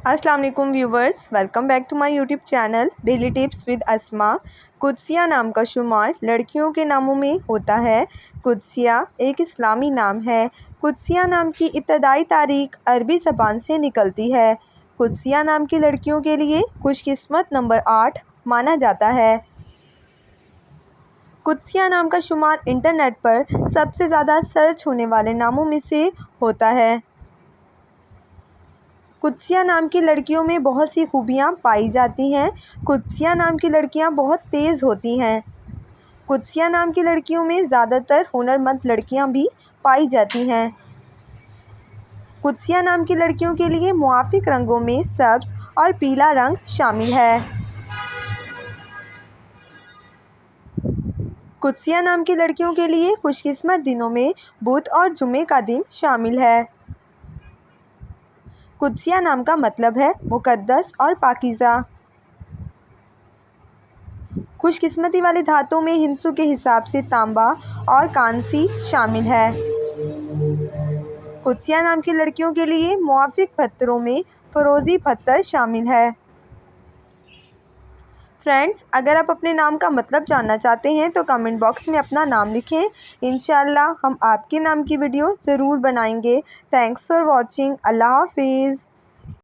अस्सलाम वालेकुम viewers, welcome back to my YouTube channel daily tips with Asma. Qudsia नाम का शुमार लड़कियों के नामों में होता है। कुदसिया एक इस्लामी नाम है। कुदसिया नाम की इब्तदाई तारीख अरबी ज़बान से निकलती है। कुदसिया नाम की लड़कियों के लिए खुशकिस्मत नंबर 8 माना जाता है। कुदसिया नाम का शुमार इंटरनेट पर सबसे ज़्यादा सर्च होने वाले नामों में से होता है। कुदसिया नाम की लड़कियों में बहुत सी खूबियाँ पाई जाती हैं। कुदसिया नाम की लड़कियाँ बहुत तेज़ होती हैं। कुदसिया नाम की लड़कियों में ज़्यादातर हुनरमंद लड़कियाँ भी पाई जाती हैं। कुदसिया नाम की लड़कियों के लिए मुआफ़िक रंगों में सब्ज़ और पीला रंग शामिल है। कुदसिया नाम की लड़कियों के लिए खुशकिस्मत दिनों में बुध और जुमे का दिन शामिल है। कुदसिया नाम का मतलब है मुक़द्दस और पाकीज़ा। खुशकिस्मती वाली धातुओं में हिंसू के हिसाब से तांबा और कांसी शामिल है। कुदसिया नाम की लड़कियों के लिए मुआफ़िक पत्थरों में फ़िरोज़ी पत्थर शामिल है। फ्रेंड्स, अगर आप अपने नाम का मतलब जानना चाहते हैं तो कमेंट बॉक्स में अपना नाम लिखें। इंशाअल्लाह हम आपके नाम की वीडियो ज़रूर बनाएंगे। Thanks for watching. अल्लाह हाफ़िज़।